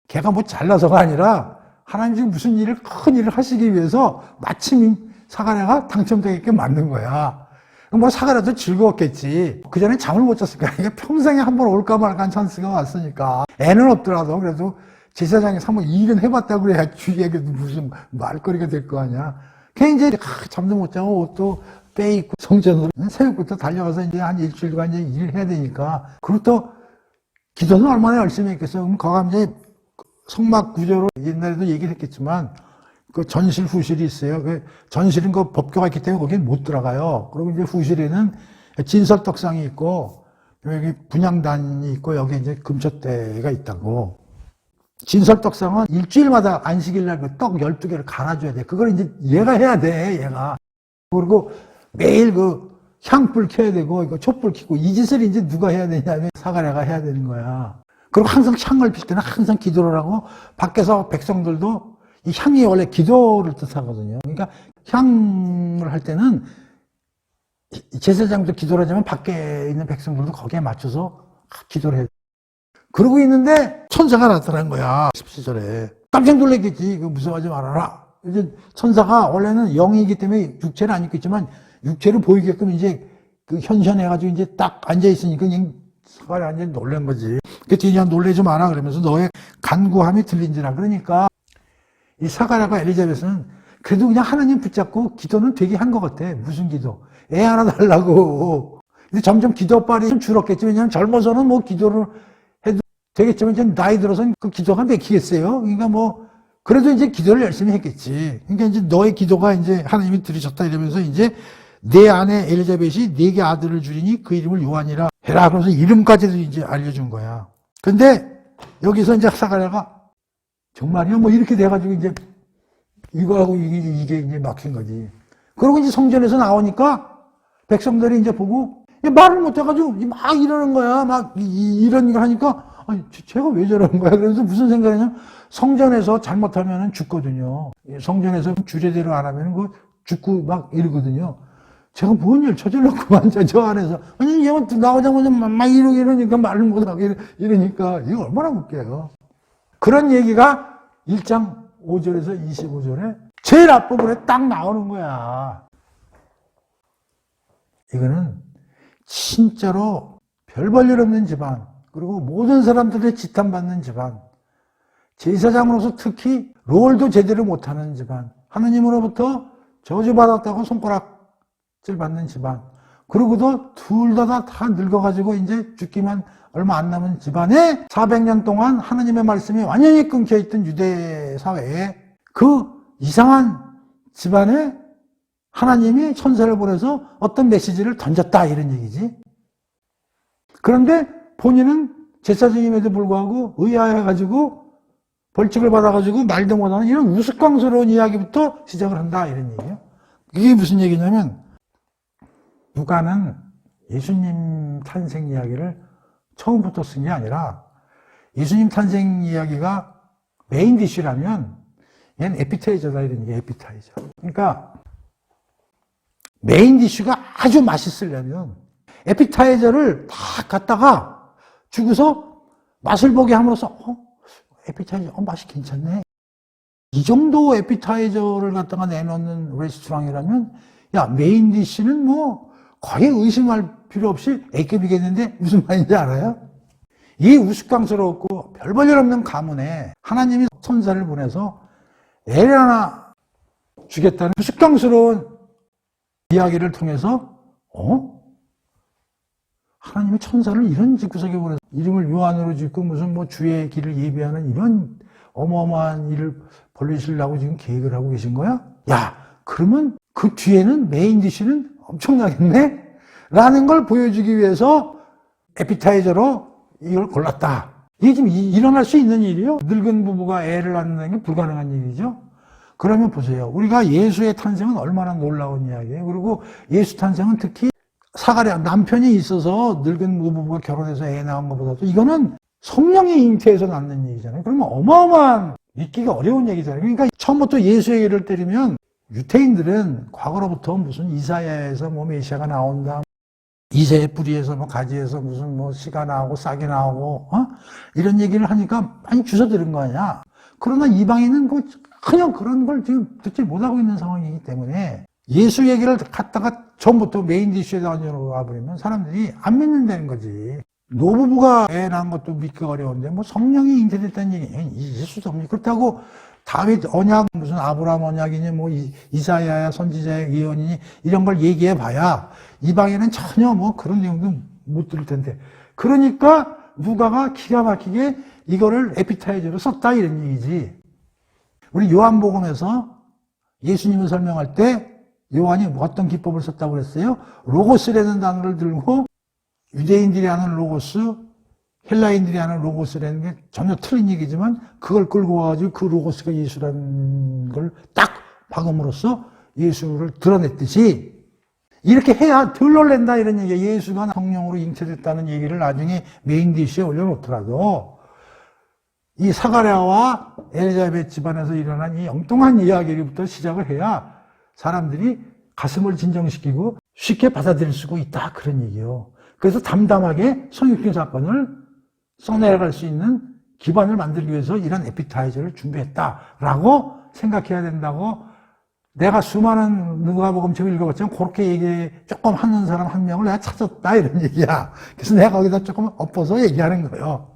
걔가 뭐 잘나서가 아니라 하나님 지금 무슨 일을, 큰 일을 하시기 위해서 마침 사가랴가 당첨되게끔 만든 거야. 뭐 사가랴도 즐거웠겠지. 그 전에 잠을 못 잤을 거야. 이게 평생에 한 번 올까 말까 한 찬스가 왔으니까. 애는 없더라도 그래도 제사장에서 한번 일은 해봤다고 그래야 주위에게도 무슨 말거리가 될 거 아니야. 걔 이제 잠도 못 자고 옷도 빼입고 성전으로 새벽부터 달려가서 이제 한 일주일간 이제 일을 해야 되니까. 그리고 또 기도는 얼마나 열심히 했겠어. 그럼 거기 이제 성막 구조로 옛날에도 얘기를 했겠지만 그 전실 후실이 있어요. 그 전실은 그 법궤가 있기 때문에 거기는 못 들어가요. 그리고 이제 후실에는 진설떡상이 있고 여기 분향단이 있고 여기 이제 금촛대가 있다고. 진설떡상은 일주일마다 안식일날 그 떡 12개를 갈아줘야 돼. 그걸 이제 얘가 해야 돼, 얘가. 그리고 매일 그 향불 켜야 되고, 이거 촛불 켜고, 이 짓을 이제 누가 해야 되냐면 사가랴가 해야 되는 거야. 그리고 항상 향을 필 때는 항상 기도를 하고, 밖에서 백성들도 이 향이 원래 기도를 뜻하거든요. 그러니까 향을 할 때는 제사장도 기도를 하지만 밖에 있는 백성들도 거기에 맞춰서 기도를 해야 돼. 그러고 있는데 천사가 나타난 거야. 17절에. 깜짝 놀랐겠지. 무서워하지 말아라. 이제 천사가 원래는 영이기 때문에 육체를 안 입고 있지만 육체를 보이게끔 이제 그 현션해가지고 이제 딱 앉아있으니까 그냥 사가랴 앉아 놀란 거지. 그 뒤에 놀래지 마라 그러면서 너의 간구함이 들린지라. 그러니까 이 사가랴가 엘리자벳은 그래도 그냥 하나님 붙잡고 기도는 되게 한 것 같아. 무슨 기도? 애 하나 달라고. 근데 점점 기도빨이 좀 줄었겠지. 왜냐면 젊어서는 뭐 기도를 해도 되겠지만 이제 나이 들어서는 그 기도가 맥히겠어요? 그러니까 뭐 그래도 이제 기도를 열심히 했겠지. 그러니까 이제 너의 기도가 이제 하나님이 들으셨다 이러면서 이제 내 아내 엘리자벳이 네게 아들을 주리니 그 이름을 요한이라 해라. 그러면서 이름까지도 이제 알려준 거야. 근데 여기서 이제 사가랴가 정말이요? 뭐 이렇게 돼가지고 이제 이거하고 이게 이제 막힌 거지. 그리고 이제 성전에서 나오니까 백성들이 이제 보고 말을 못해가지고 막 이러는 거야. 막 이런 거 하니까 아니, 제가 왜 저러는 거야? 그래서 무슨 생각이냐면 성전에서 잘못하면 죽거든요. 성전에서 주례대로 안 하면 그 죽고 막 이러거든요. 제가 뭔 일 저질렀구만, 저 안에서. 아니, 얘가 나오자마자 막 이러니까 말을 못하고 이러니까 이거 얼마나 웃겨요. 그런 얘기가 1장 5절에서 25절에 제일 앞부분에 딱 나오는 거야. 이거는 진짜로 별 볼 일 없는 집안, 그리고 모든 사람들의 지탄받는 집안, 제사장으로서 특히 롤도 제대로 못하는 집안, 하느님으로부터 저주받았다고 손가락질 받는 집안, 그러고도 둘 다 늙어가지고 이제 죽기만 얼마 안 남은 집안에 400년 동안 하느님의 말씀이 완전히 끊겨있던 유대 사회에 그 이상한 집안에 하나님이 천사를 보내서 어떤 메시지를 던졌다 이런 얘기지. 그런데 본인은 제사장임에도 불구하고 의아해가지고 벌칙을 받아가지고 말도 못하는 이런 우스꽝스러운 이야기부터 시작을 한다 이런 얘기예요. 이게 무슨 얘기냐면 누가는 예수님 탄생 이야기를 처음부터 쓴 게 아니라 예수님 탄생 이야기가 메인 디쉬라면 얘는 에피타이저다 이런 얘기, 에피타이저. 그러니까 메인 디쉬가 아주 맛있으려면 에피타이저를 다 갖다가 주고서 맛을 보게 함으로써 에피타이저 맛이 괜찮네. 이 정도 에피타이저를 갖다가 내놓는 레스토랑이라면 야 메인 디쉬는 뭐 거의 의심할 필요 없이 A급이겠는데 무슨 말인지 알아요? 이 우스꽝스럽고 별 볼 일 없는 가문에 하나님이 천사를 보내서 애를 하나 주겠다는 우스꽝스러운 이야기를 통해서 하나님이 천사를 이런 집구석에 보내서 이름을 요한으로 짓고 무슨 뭐 주의 길을 예비하는 이런 어마어마한 일을 벌리시려고 지금 계획을 하고 계신 거야? 야, 그러면 그 뒤에는 메인 디쉬는 엄청나겠네? 라는 걸 보여주기 위해서 에피타이저로 이걸 골랐다. 이게 지금 일어날 수 있는 일이요? 늙은 부부가 애를 낳는 게 불가능한 일이죠? 그러면 보세요. 우리가 예수의 탄생은 얼마나 놀라운 이야기예요. 그리고 예수 탄생은 특히 사가랴 남편이 있어서 늙은 부부가 결혼해서 애 낳은 것보다도 이거는 성령이 잉태해서 낳는 얘기잖아요. 그러면 어마어마한 믿기가 어려운 얘기잖아요. 그러니까 처음부터 예수 얘기를 때리면 유태인들은 과거로부터 무슨 이사야에서 뭐 메시아가 나온다, 이새의 뿌리에서 뭐 가지에서 무슨 뭐 씨가 나오고 싹이 나오고 이런 얘기를 하니까 많이 주워 들은 거 아니야. 그러나 이방인은 뭐 그냥 그런 걸 지금 듣지 못하고 있는 상황이기 때문에 예수 얘기를 갖다가 처음부터 메인 디쉬에 던져놓아 버리면 사람들이 안 믿는다는 거지. 노부부가 애 낳은 것도 믿기가 어려운데 뭐 성령이 잉태됐다는 얘기는 있을 수도 없니. 그렇다고 다윗 언약 무슨 아브라함 언약이니 뭐 이사야야 선지자의 예언이니 이런 걸 얘기해 봐야 이방에는 전혀 뭐 그런 내용도 못 들을 텐데. 그러니까 누가가 기가 막히게 이거를 에피타이저로 썼다 이런 얘기지. 우리 요한복음에서 예수님을 설명할 때 요한이 어떤 기법을 썼다고 그랬어요? 로고스라는 단어를 들고 유대인들이 하는 로고스, 헬라인들이 하는 로고스라는 게 전혀 틀린 얘기지만 그걸 끌고 와가지고 그 로고스가 예수라는 걸 딱 박음으로써 예수를 드러냈듯이 이렇게 해야 덜 놀랜다 이런 얘기예요. 예수가 성령으로 잉태됐다는 얘기를 나중에 메인 디쉬에 올려놓더라도 이 사가랴와 엘리자벳 집안에서 일어난 이 엉뚱한 이야기부터 시작을 해야 사람들이 가슴을 진정시키고 쉽게 받아들일 수 있다 그런 얘기예요. 그래서 담담하게 성육신 사건을 써내려갈 수 있는 기반을 만들기 위해서 이런 에피타이저를 준비했다라고 생각해야 된다고 내가 수많은 누가복음 책을 읽어봤지만 그렇게 얘기 조금 하는 사람 한 명을 내가 찾았다 이런 얘기야. 그래서 내가 거기다 조금 엎어서 얘기하는 거예요.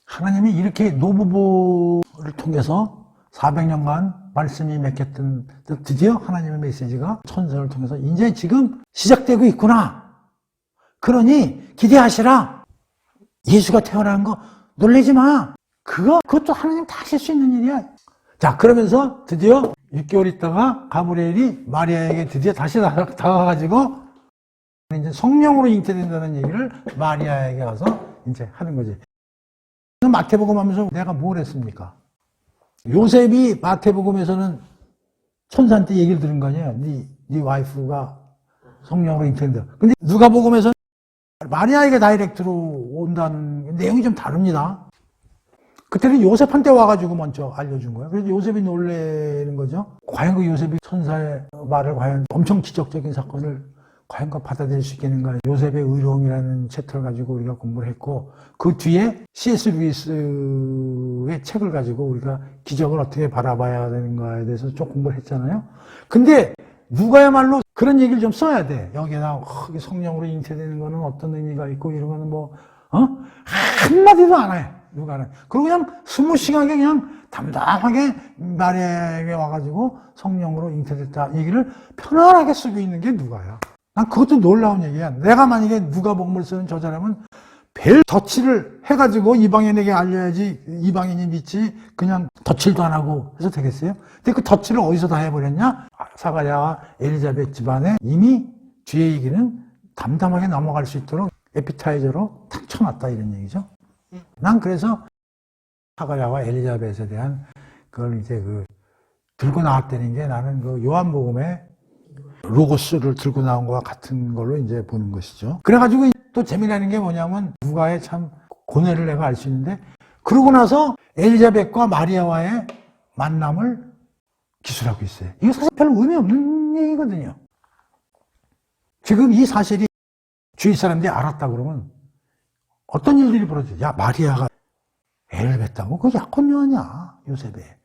하나님이 이렇게 노부부를 통해서 400년간 말씀이 맺혔던 드디어 하나님의 메시지가 천사를 통해서 이제 지금 시작되고 있구나. 그러니 기대하시라. 예수가 태어난 거 놀라지 마. 그것도 하나님 다 하실 수 있는 일이야. 자, 그러면서 드디어 6개월 있다가 가브리엘이 마리아에게 드디어 다시 다가가지고 이제 성령으로 잉태된다는 얘기를 마리아에게 가서 이제 하는 거지. 마태복음 하면서 내가 뭘 했습니까? 요셉이 마태복음에서는 천사한테 얘기를 들은 거 아니야. 네 와이프가 성령으로 잉태된다. 근데 누가복음에서는 마리아에게 다이렉트로 온다는 내용이 좀 다릅니다. 그때는 요셉한테 와가지고 먼저 알려준 거예요. 그래서 요셉이 놀라는 거죠. 과연 그 요셉이 천사의 말을 과연 엄청 기적적인 사건을 과연 받아들일 수 있겠는가. 요셉의 의로움이라는 챕터를 가지고 우리가 공부를 했고, 그 뒤에 C.S. 루이스의 책을 가지고 우리가 기적을 어떻게 바라봐야 되는가에 대해서 좀 공부를 했잖아요. 근데 누가야말로 그런 얘기를 좀 써야 돼. 여기에다 성령으로 잉태되는 거는 어떤 의미가 있고 이런 거는 한마디도 안 해. 누가는. 그리고 그냥 스무싱하게 그냥 담담하게 마리아에게 와가지고 성령으로 잉태됐다 얘기를 편안하게 쓰고 있는 게 누가야. 난 그것도 놀라운 얘기야. 내가 만약에 누가복음을 쓰는 저 사람은 별 덧칠을 해가지고 이방인에게 알려야지 이방인이 믿지 그냥 덧칠도 안 하고 해서 되겠어요? 근데 그 덧칠을 어디서 다 해버렸냐? 사가랴와 엘리자벳 집안에 이미 뒤에 얘기는 담담하게 넘어갈 수 있도록 에피타이저로 탁 쳐놨다 이런 얘기죠. 난 그래서 사가랴와 엘리자벳에 대한 그걸 이제 들고 나왔다는 게 나는 그 요한복음에 로고스를 들고 나온 것과 같은 걸로 이제 보는 것이죠. 그래가지고 또 재미나는 게 뭐냐면 누가의 참 고뇌를 내가 알 수 있는데 그러고 나서 엘리자벳과 마리아와의 만남을 기술하고 있어요. 이거 사실 별로 의미 없는 얘기거든요. 지금 이 사실이 주위 사람들이 알았다 그러면 어떤 일들이 벌어져요? 야, 마리아가 애를 뱄다고? 그거 약혼녀 아니야, 요셉에.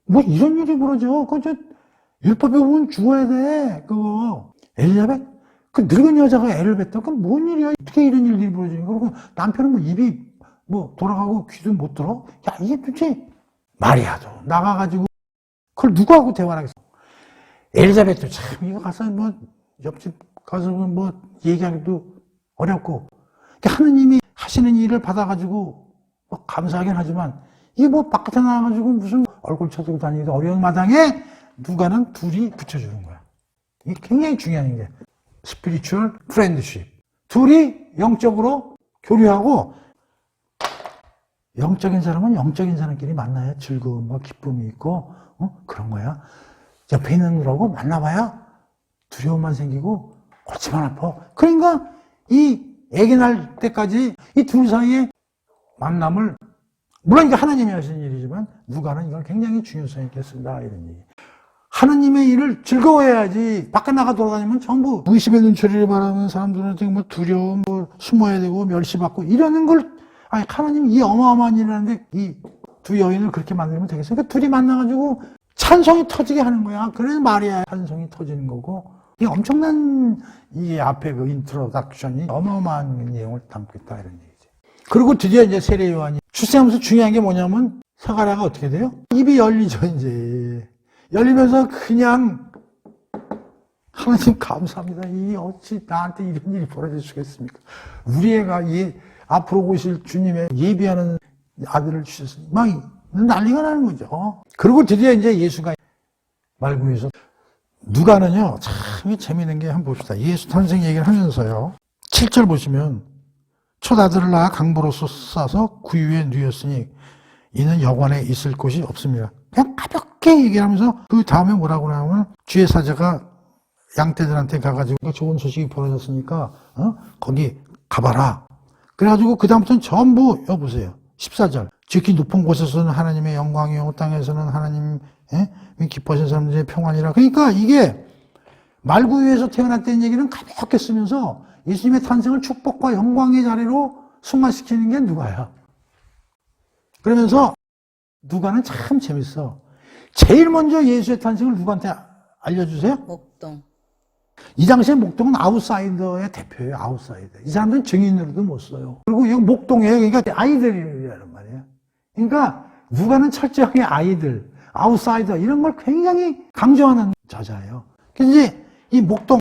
뭐 이런 일이 벌어져. 율법에 보면 죽어야 돼, 그거. 엘리자벳? 그 늙은 여자가 애를 뱄다? 그럼 뭔 일이야? 어떻게 이런 일들이 벌어지는 거야? 그리고 남편은 입이 돌아가고 귀도 못 들어? 야, 이게 도대체 마리아도 나가가지고 그걸 누구하고 대화를 하겠어? 엘리자벳도 참, 이거 가서 옆집 가서 얘기하기도 어렵고. 하느님이 하시는 일을 받아가지고 감사하긴 하지만 이게 바깥에 나와가지고 무슨 얼굴 쳐들고 다니기도 어려운 마당에 누가는 둘이 붙여주는 거야. 이게 굉장히 중요한 게 스피리추얼 프렌드십. 둘이 영적으로 교류하고 영적인 사람은 영적인 사람끼리 만나야 즐거움과 기쁨이 있고 그런 거야. 옆에 있는 거라고 만나봐야 두려움만 생기고 골치만 아파. 그러니까 이 애기 날 때까지 이 둘 사이의 만남을 물론 이게 하나님이 하시는 일이지만 누가는 이걸 굉장히 중요성 있게 쓴다 이런 얘기. 하나님의 일을 즐거워해야지 밖에 나가 돌아다니면 전부 의심의 눈초리를 바라는 사람들한테 두려움, 숨어야 되고 멸시받고 이러는 걸 하나님이 이 어마어마한 일을 하는데 이 두 여인을 그렇게 만들면 되겠어요? 그러니까 둘이 만나가지고 찬송이 터지게 하는 거야. 그래서 마리아의 찬송이 터지는 거고 이 엄청난 이 앞에 그 인트로덕션이 어마어마한 내용을 담고 있다 이런 얘기지. 그리고 드디어 이제 세례 요한이 출생하면서 중요한 게 뭐냐면 사가랴가 어떻게 돼요? 입이 열리죠 이제. 열리면서 그냥 하나님 감사합니다. 이 어찌 나한테 이런 일이 벌어질 수가 있습니까? 우리 애가 이 앞으로 오실 주님의 예비하는 아들을 주셨으니 막 난리가 나는 거죠. 그리고 드디어 이제 예수가 말구에서 누가는요 참 재미있는 게 한번 봅시다. 예수 탄생 얘기를 하면서요 7절 보시면 첫 아들을 낳아 강보로서 싸서 구유에 누였으니 이는 여관에 있을 곳이 없습니다. 그냥 가볍게 얘기를 하면서 그 다음에 뭐라고 하냐면 주의 사자가 양떼들한테 가가지고 좋은 소식이 벌어졌으니까 거기 가봐라. 그래가지고 그 다음부터는 전부 여보세요 14절 지극히 높은 곳에서는 하나님의 영광이요 땅에서는 하나님이 기뻐하신 사람들의 평안이라. 그러니까 이게 말구유에서 태어났다는 얘기는 가볍게 쓰면서 예수님의 탄생을 축복과 영광의 자리로 승화시키는 게 누가야. 그러면서 누가는 참 재밌어. 제일 먼저 예수의 탄생을 누구한테 알려주세요? 목동. 이 당시에 목동은 아웃사이더의 대표예요. 아웃사이더. 이 사람들은 증인으로도 못 써요. 그리고 이 목동이에요. 그러니까 아이들이라는 말이에요. 그러니까 누가는 철저하게 아이들, 아웃사이더 이런 걸 굉장히 강조하는 저자예요. 그래서 이제 이 목동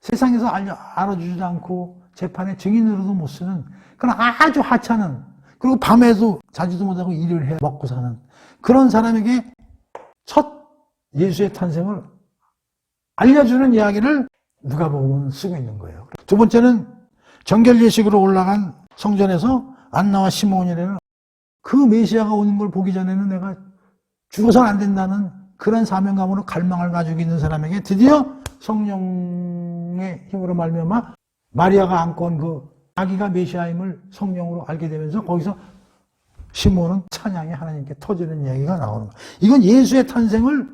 세상에서 알아주지도 않고 재판의 증인으로도 못 쓰는 그런 아주 하찮은, 그리고 밤에도 자지도 못하고 일을 해 먹고 사는 그런 사람에게 첫 예수의 탄생을 알려주는 이야기를 누가복음은 쓰고 있는 거예요. 두 번째는 정결 예식으로 올라간 성전에서 안나와 시몬이라는 그 메시아가 오는 걸 보기 전에는 내가 죽어서는 안 된다는 그런 사명감으로 갈망을 가지고 있는 사람에게 드디어 성령의 힘으로 말미암아 마리아가 안고 온 그 아기가 메시아임을 성령으로 알게 되면서 거기서 시몬은 찬양이 하나님께 터지는 이야기가 나오는 거예요. 이건 예수의 탄생을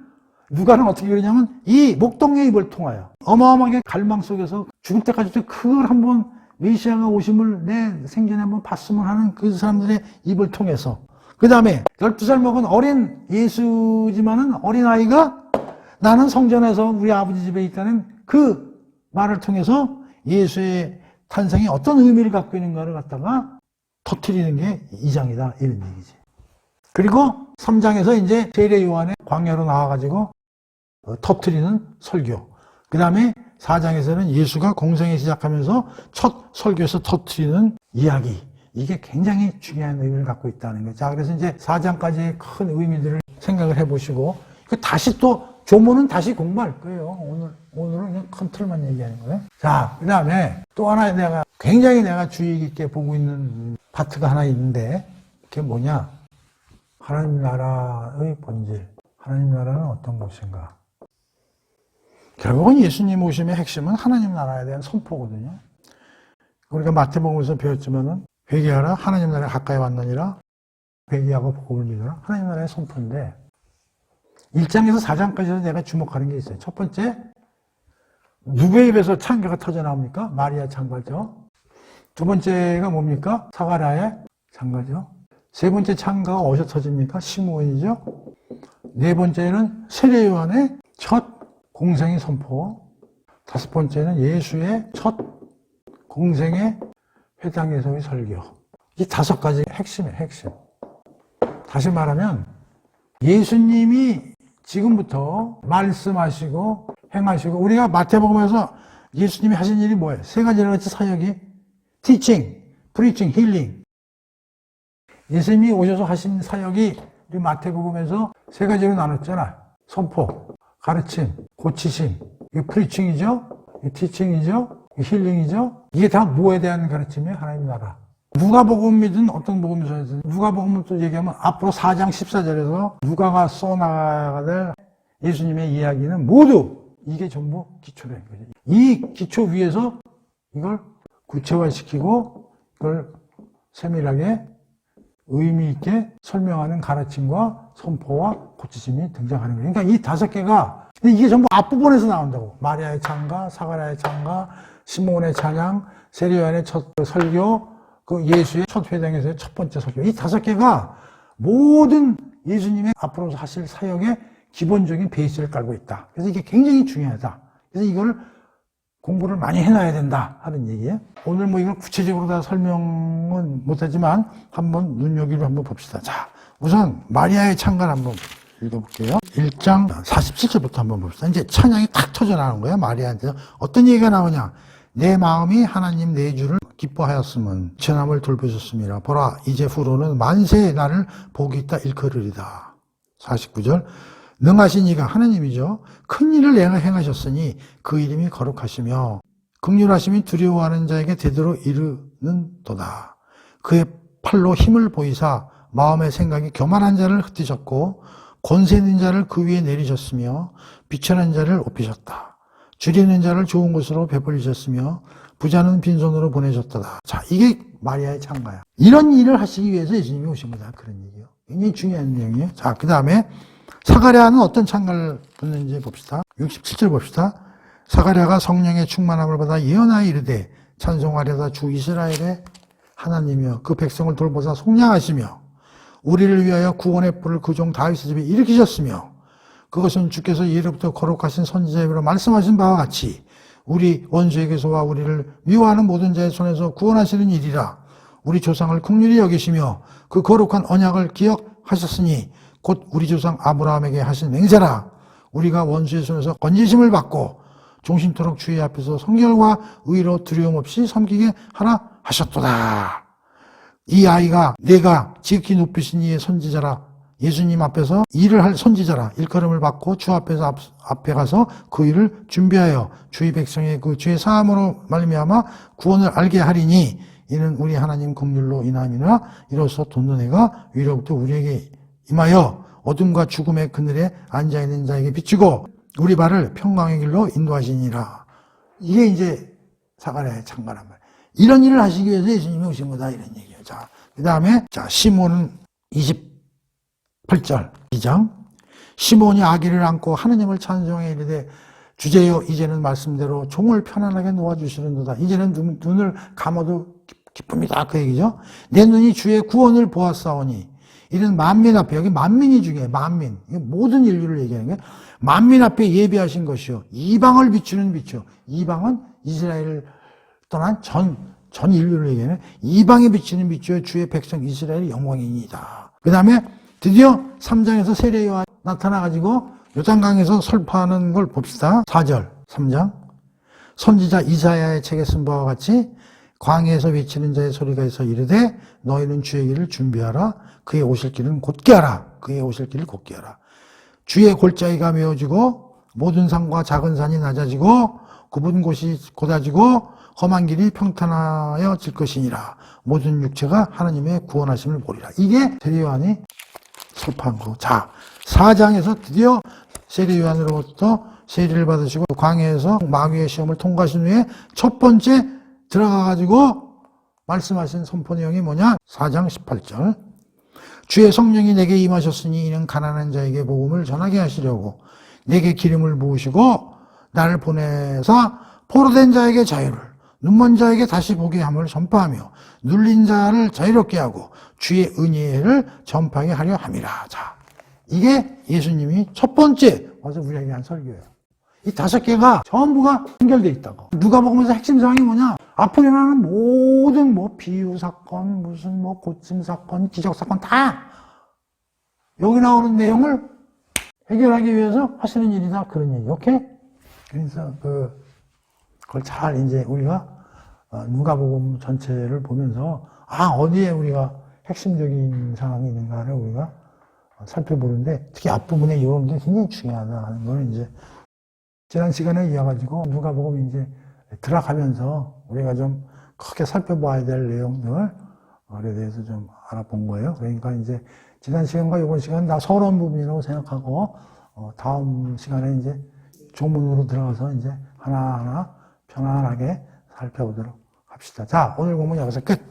누가는 어떻게 그러냐면 이 목동의 입을 통하여 어마어마하게 갈망 속에서 죽을 때까지 그걸 한번 메시아가 오심을 내 생전에 한번 봤으면 하는 그 사람들의 입을 통해서, 그 다음에 12살 먹은 어린 예수지만은 어린아이가 나는 성전에서 우리 아버지 집에 있다는 그 말을 통해서 예수의 탄생이 어떤 의미를 갖고 있는가를 갖다가 터뜨리는 게 2장이다 이런 얘기지. 그리고 3장에서 이제 세례 요한의 광야로 나와가지고 터뜨리는 설교. 그 다음에 4장에서는 예수가 공생에 시작하면서 첫 설교에서 터뜨리는 이야기. 이게 굉장히 중요한 의미를 갖고 있다는 거죠. 자, 그래서 이제 4장까지의 큰 의미들을 생각을 해보시고, 다시 또, 조문은 다시 공부할 거예요. 오늘은 그냥 큰 틀만 얘기하는 거예요. 자, 그 다음에 또 하나 내가 주의 깊게 보고 있는 파트가 하나 있는데, 그게 뭐냐? 하나님 나라의 본질. 하나님 나라는 어떤 것인가? 결국은 예수님 오심의 핵심은 하나님 나라에 대한 선포거든요. 우리가 마태복음에서 배웠지만은 회개하라, 하나님 나라에 가까이 왔느니라, 회개하고 복음을 믿어라, 하나님 나라의 선포인데 1장에서 4장까지도 내가 주목하는 게 있어요. 첫 번째, 누구의 입에서 창가가 터져나옵니까? 마리아 창가죠. 두 번째가 뭡니까? 사가랴의 창가죠. 세 번째 창가가 어디서 터집니까? 시므온이죠. 네 번째는 세례 요한의 첫 공생의 선포. 다섯 번째는 예수의 첫 공생의 회당에서의 설교. 이 다섯 가지 핵심이에요, 핵심. 다시 말하면 예수님이 지금부터 말씀하시고 행하시고, 우리가 마태복음에서 예수님이 하신 일이 뭐예요? 세 가지라고 했지, 사역이. teaching, preaching, healing. 예수님이 오셔서 하신 사역이 우리 마태복음에서 세 가지로 나눴잖아. 선포, 가르침, 고치심. 이게 preaching이죠? 이게 teaching이죠? 이게 healing이죠? 이게 다 뭐에 대한 가르침이에요? 하나님 나라. 누가복음이든 어떤 복음서든 누가복음을 또 얘기하면 앞으로 4장 14절에서 누가가 써나가야 될 예수님의 이야기는 모두 이게 전부 기초라는 거죠. 이 기초 위에서 이걸 구체화시키고 이걸 세밀하게 의미 있게 설명하는 가르침과 선포와 고치심이 등장하는 거예요. 그러니까 이 다섯 개가, 이게 전부 앞부분에서 나온다고. 마리아의 창가, 사가랴의 창가, 시몬의 찬양, 세례 요한의 첫 설교, 그 예수의 첫 회당에서의 첫 번째 설교. 이 다섯 개가 모든 예수님의 앞으로 하실 사역의 기본적인 베이스를 깔고 있다. 그래서 이게 굉장히 중요하다. 그래서 이걸 공부를 많이 해놔야 된다 하는 얘기예요. 오늘 뭐 이걸 구체적으로 다 설명은 못하지만 한번 눈여기로 한번 봅시다. 자, 우선 마리아의 창가를 한번 읽어볼게요. 1장 47절부터 한번 봅시다. 이제 찬양이 탁 터져나오는 거예요. 마리아한테 어떤 얘기가 나오냐? 내 마음이 하나님 내 주를 기뻐하였으면 천함을 돌보셨습니다. 보라, 이제 후로는 만세의 나를 복이 있다 일컬으리다. 49절. 능하신 이가 하나님이죠. 큰 일을 행하셨으니 그 이름이 거룩하시며 긍휼하심이 두려워하는 자에게 대대로 이르는도다. 그의 팔로 힘을 보이사 마음의 생각이 교만한 자를 흩으셨고 권세 있는 자를 그 위에 내리셨으며 비천한 자를 높이셨다. 줄이는 자를 좋은 곳으로 베풀리셨으며 부자는 빈손으로 보내셨다. 자, 이게 마리아의 창가야. 이런 일을 하시기 위해서 예수님이 오신 거다. 그런 얘기예요. 굉장히 중요한 내용이에요. 자, 그 다음에 사가랴는 어떤 창가를 듣는지 봅시다. 67절 봅시다. 사가랴가 성령의 충만함을 받아 예언하여 이르되 찬송하려다 주 이스라엘의 하나님이여 그 백성을 돌보사 속량하시며 우리를 위하여 구원의 뿔을 그 종 다윗의 집에 일으키셨으며 그것은 주께서 예로부터 거룩하신 선지자의 입으로 말씀하신 바와 같이 우리 원수에게서와 우리를 미워하는 모든 자의 손에서 구원하시는 일이라. 우리 조상을 긍휼히 여기시며 그 거룩한 언약을 기억하셨으니 곧 우리 조상 아브라함에게 하신 맹세라. 우리가 원수의 손에서 건지심을 받고 종신토록 주의 앞에서 성결과 의로 두려움 없이 섬기게 하라 하셨도다. 이 아이가 내가 지극히 높으신 이의 선지자라, 예수님 앞에서 일을 할 선지자라, 일컬음을 받고 주 앞에서 앞에 가서 그 일을 준비하여 주의 백성의 그 죄 사함으로 말미암아 구원을 알게 하리니 이는 우리 하나님 긍휼로 인함이나 이로써 돈노네가 위로부터 우리에게 임하여 어둠과 죽음의 그늘에 앉아있는 자에게 비추고 우리 발을 평강의 길로 인도하시니라. 이게 이제 사관의 창간한 말. 이런 일을 하시기 위해서 예수님이 오신 거다, 이런 얘기예요. 자, 그 다음에, 자, 시몬은 28절, 2장. 시몬이 아기를 안고 하느님을 찬송해 이르되 주제여 이제는 말씀대로 종을 편안하게 놓아주시는도다. 이제는 눈을 감아도 기쁩니다. 그 얘기죠. 내 눈이 주의 구원을 보았사오니 이는 만민 앞에, 여기 만민이 중요해요. 만민. 모든 인류를 얘기하는 게 만민 앞에 예비하신 것이요. 이방을 비추는 빛이요. 이방은 이스라엘을 떠난 전 인류를 얘기하는 이방에 비치는 빛이요. 주의 백성 이스라엘의 영광이니이다. 그 다음에 드디어 3장에서 세례 요한 나타나가지고 요단강에서 설파하는 걸 봅시다. 4절, 3장. 선지자 이사야의 책에 쓴 바와 같이 광야에서 외치는 자의 소리가 있어 이르되 너희는 주의 길을 준비하라. 그의 오실 길은 곧게 하라. 그의 오실 길을 곧게 하라. 주의 골짜기가 메어지고 모든 산과 작은 산이 낮아지고 굽은 곳이 곧아지고 험한 길이 평탄하여질 것이니라. 모든 육체가 하나님의 구원하심을 보리라. 이게 세례 요한이 설파한 거. 자, 4장에서 드디어 세례 요한으로부터 세례를 받으시고 광야에서 마귀의 시험을 통과하신 후에 첫 번째 들어가가지고 말씀하신 선포 내용이 뭐냐? 4장 18절. 주의 성령이 내게 임하셨으니 이는 가난한 자에게 복음을 전하게 하시려고 내게 기름을 부으시고 나를 보내사 포로된 자에게 자유를, 눈먼 자에게 다시 보게 함을 전파하며 눌린 자를 자유롭게 하고 주의 은혜를 전파하게 하려 함이라. 자, 이게 예수님이 첫 번째 와서 우리에게 한 설교예요. 이 5개가 전부가 연결되어 있다고. 누가복음에서 핵심 사항이 뭐냐? 앞으로 일어나는 모든 비유 사건, 무슨 고침 사건, 기적 사건 다 여기 나오는 내용을 해결하기 위해서 하시는 일이다. 그런 얘기. 오케이? 그래서 그걸 잘 이제 우리가 누가복음 전체를 보면서 어디에 우리가 핵심적인 상황이 있는가를 우리가 살펴보는데 특히 앞부분에 이런 게 굉장히 중요하다 하는 걸 이제 지난 시간에 이어가지고 누가복음 이제 들어가면서 우리가 좀 크게 살펴봐야 될 내용들에 대해서 좀 알아본 거예요. 그러니까 이제 지난 시간과 이번 시간은 다 서론 부분이라고 생각하고 다음 시간에 이제 조문으로 들어가서 이제 하나하나 편안하게 살펴보도록 합시다. 자, 오늘 공부는 여기서 끝.